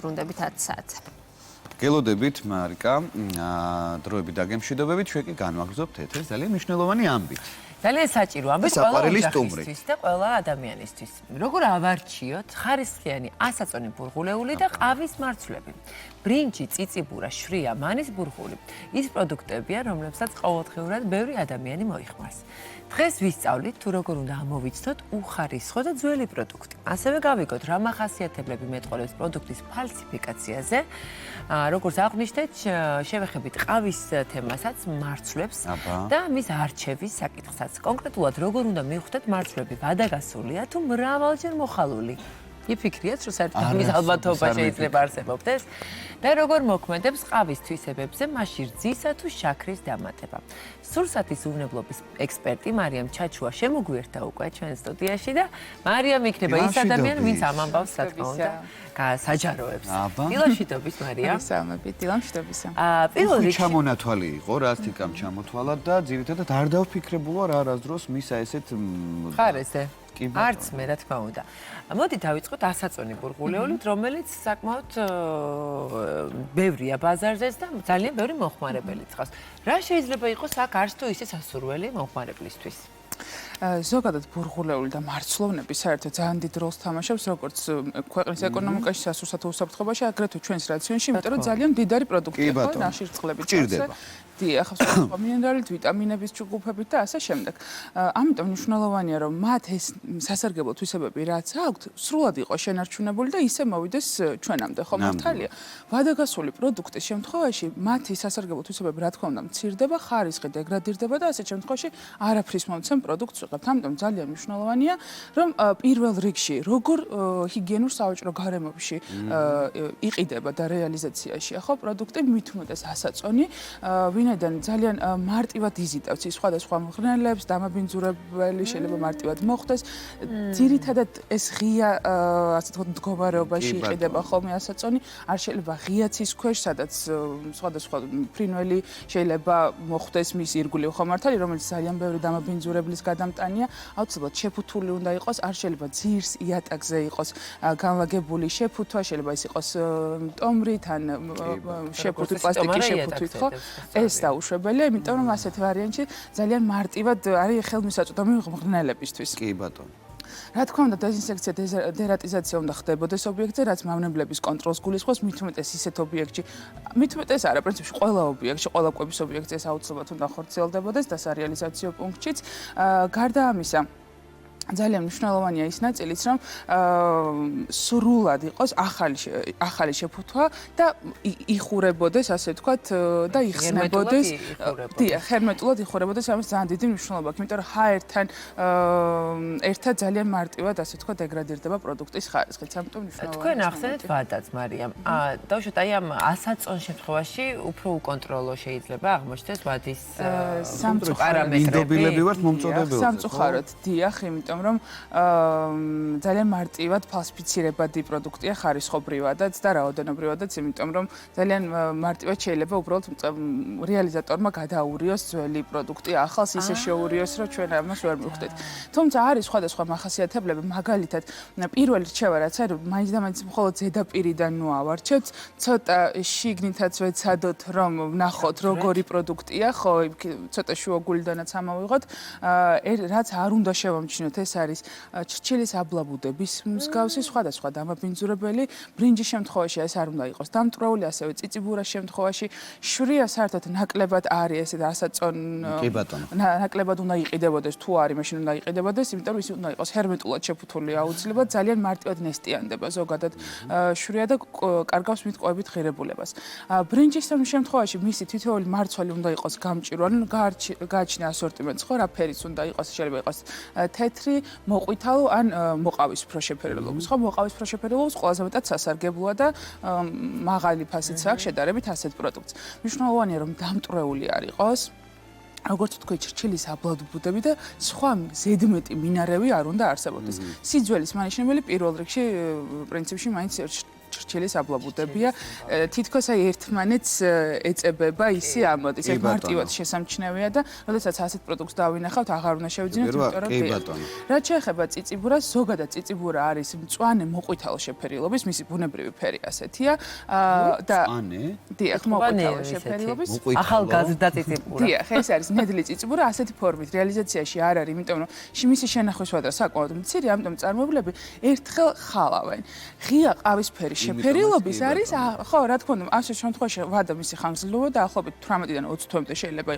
ბრუნდებით 10 საათზე. გელოდებით მარიკა, დროები დაგემშვიდობებით, ჩვენ კი განვაგრძობთ ეთერს ძალიან მნიშვნელოვანი ამბით. ძალიან საჭირო ამბით ყველა ოჯახისთვის და ყველა ადამიანისთვის. როგორ ავარჩიოთ ხარისხიანი ასაწონი ბურღულეული და ყავის მარცვლები. ბრინჯი, წიწიბურა, შვრია, მანის ბურღული. ის პროდუქტებია, რომლებსაც ყოველდღიურად ბევრი ადამიანი მოიხმარს. დღეს ვისწავლით თუ როგორ უნდა ამოვიცნოთ უხარისხო და ძველი პროდუქტი. ასევე გავიგოთ რა მახასიათებლები მეტყოლებს პროდუქტის ფალსიფიკაციაზე. როგორც აღვნიშნეთ, შევეხებით ყავის თემასაც, მარცვლებს და მის არჩევის საკითხსაც. კონკრეტულად როგორ უნდა მივხვდეთ მარცვლები ვადაგასულია თუ მრავალჯერ მოხალული. იფიქრიათ, რომ საერთოდ მის ალბათობა შეიძლება არსებობდეს და როგორ მოქმედებს ყავის თვისებებზე მასში რძისა თუ შაქრის დამატება. სურსათის უვნებლობის ექსპერტი მარიამ ჩაჩუა შემოგვიერთდა უკვე ჩვენ სტუდიაში და მარიამ იქნება ის ადამიანი, ვინც ამ ამბავს რა თქმა უნდა საჯაროებს. დილამშვიდობის მარიამ. მოგესალმებით, დილამშვიდობისა. პირველ რიგში ჩამონათვალი იყო, რასთიკამ ჩამოთვალა და ძირითადად არ დავფიქრებულა რა არასდროს მისა ესეთ ხარეზე. არც მე რა თქმა უნდა. მოდი დავიწყოთ ასაწონი ბურღულეულით, რომელიც საკმაოდ ბევრია ბაზარზეც და ძალიან ბევრი მოხმარებელი წყავს. რა შეიძლება იყოს აქ არც თუ ისე სასურველი მოხმარებლისთვის? ზოგადად ბურღულეული და მარცვლოვნები საერთოდ ძალიან დიდ როლს თამაშობს როგორც ქვეყნის ეკონომიკაში, სასურსათო უსაფრთხოებაში, აგრეთვე ჩვენს რაციონში, იმიტომ რომ ძალიან მდიდარი პროდუქტია, ხო, ნახშირწყლებით. დიახ, ახლა მინერალით, ვიტამინების ჯგუფებით და ასე შემდეგ. ამიტომ მნიშვნელოვანია, რომ მათ ეს სასარგებლო თვისებები რაც აქვთ, სრულად იყოს შენარჩუნებული და ისე მოვიდეს ჩვენამდე, ხო მართალია. ვადაგასული პროდუქტის შემთხვევაში მათი სასარგებლო თვისებები რა თქმა უნდა მცირდება, ხარისხი დეგრადირდება და ასეთ შემთხვევაში არაფრის მომცემ პროდუქტს ვიღებთ. ამიტომ ძალიან მნიშვნელოვანია, რომ პირველ რიგში როგორ ჰიგიენურ სავაჭრო გარემოში იყიდება და რეალიზაციაში, ხო, პროდუქტი მით უმეტეს ასაწონი, ვინაიდან ძალიან მარტივად იზიდავს ის სხვადასხვა მღრღნელებს, დამაბინძურებელი შეიძლება მარტივად მოხდეს. ძირითადად ეს ღია, ასე ვთქვათ, მდგომარეობაში იყიდება ხოლმე ასაწონი, არ შეიძლება ღია ცის ქვეშ, სადაც სხვადასხვა ფრინველი შეიძლება მოხდეს მის ირგვლივ, ხო მართალია, რომელიც ძალიან ბევრი დამაბინძურებლის გადამტანია, აუცილებლად შეფუთული უნდა იყოს, არ შეიძლება ძირს იატაკზე იყოს განლაგებული შეფუთვა, შეიძლება ის იყოს ტომრით ან შეფუთვით, პლასტიკის შეფუთვით, ხო? ეს დაუშვებელია, იმიტომ რომ ასეთ ვარიანტში ძალიან მარტივად არის ხელმისაწვდომი მღრღნელებისთვის. კი ბატონო. რა თქმა უნდა, დეზინსექცია, დერატიზაცია უნდა ხდებოდეს ობიექტზე, რაც მავნებლების კონტროლს გულისხმობს, მით უმეტეს ისეთ ობიექტში, მით უმეტეს არა, პრინციპში ყველა ობიექტში, ყველა კვების ობიექტზე ეს აუცილებლად უნდა ხორციელდებოდეს და სარეალიზაციო პუნქტშიც. გარდა ამისა, ძალიან მნიშვნელოვანია ის ნაწილიც, რომ სრულად იყოს ახალი შეფუთვა და იხურებოდეს, ასე ვთქვათ, და იხსნებოდეს. დიახ, ჰერმეტულად იხურებოდეს, ამას ძალიან დიდი მნიშვნელობა აქვს, იმიტომ რომ ჰაერთან ერთად ძალიან მარტივად, ასე ვთქვათ, დეგრადირდება პროდუქტის ხარისხიც. ამიტომ მნიშვნელოვანია. თქვენ ახსენეთ ვადაც, მარიამ. დავუშვათ, აი ამ ასაწონ შემთხვევაში უფრო უკონტროლო შეიძლება აღმოჩნდეს ვადის პარამეტრები. ინდობილები ვართ მომწოდებელზე. სამწუხაროდ, დიახ, იმიტომ რომ ძალიან მარტივად ფალსიფიცირებადი პროდუქტია ხარისხობრივადაც და რაოდენობრივადაც, იმიტომ რომ ძალიან მარტივად შეიძლება უბრალოდ რეალიზატორმა გადაურიოს ძველი პროდუქტი ახალს ისე შეურიოს, რომ ჩვენ ამას ვერ მივხვდით. თუმცა არის სხვადასხვა მახასიათებლები, მაგალითად, პირველი რჩევა რაც არის, მაინც და მაინც მხოლოდ ზედაპირიდან ნუ ავარჩევთ, ცოტა შიგნითაც ვეცადოთ, რომ ვნახოთ როგორი პროდუქტია, ხო, ცოტა შუაგულიდანაც ამოვიღოთ, რაც არ უნდა შევამჩნიოთ, ეს არის ჩრჩილის აბლაბუდების მსგავსი სხვადასხვა დამაბინძურებელი, ბრინჯის შემთხვევაში ეს არ უნდა იყოს დამტვრეული, ასევე წიწიბურას შემთხვევაში, შვრია საერთოდ ნაკლებად არის ესე ასაწონ ნაკლებად უნდა იყიდებოდეს, თუ არის, მაშინ უნდა იყიდებოდეს, იმიტომ რომ ის უნდა იყოს ჰერმეტულად შეფუთული აუცილებლად, ძალიან მარტივად ნესტიანდება ზოგადად შვრია და კარგავს მით კვებით ღირებულებას. ბრინჯის შემთხვევაში მისი თითოეული მარცვალი უნდა იყოს გამჭვირვალე, გააჩნია ასორტიმენტს, ხო, რა ფერის უნდა იყოს, შეიძლება იყოს თეთრი, მოყვითალო ან მოყავისფრო შეფერილობის. ხო, მოყავისფრო შეფერილობის ყველაზე მეტად სასარგებლოა და მაღალი ფასიც აქვს შედარებით ასეთ პროდუქტს. მნიშვნელოვანია, რომ დამტვრეული არ იყოს. როგორც თქვი, ჩრჩილის აბლაბუდები და სხვა ზედმეტი მინარევი არ უნდა არსებობდეს. სიძველის მანიშნებელი პირველ რიგში პრინციპში მაინც ჩრჩილის აბლაბუდებია. თითქოს აი ერთმანეთს ეწებება ისი ამოდის. ეს მარტივად შესამჩნევია და როდესაც ასეთ პროდუქტს დავინახავთ, აღარ უნდა შევიძინოთ, იმიტომ რომ რაც შეეხება წიწიბურას, ზოგადად წიწიბურა არის მწვანე მოყვითალო შეფერილობის, მისი ბუნებრივი ფერი ასეთია და დიახ, მოყვითალო შეფერილობის. ახალგაზრდა წიწიბურა. დიახ, ეს არის ნედლი წიწიბურა, ასეთი ფორმით რეალიზაციაში არ არის, იმიტომ რომ მისი შენახვის ვადრა საკმაოდ მცირე, ამიტომ წარმოებლები ერთხელ ხალავენ. ღია ყავისფერი შეფერილობის არის, ხო, რა თქმა უნდა, ამ შემთხვევაში ვადა მისი ხანგრძლივობა და ახლობით 18-დან 20 თვემდე შეიძლება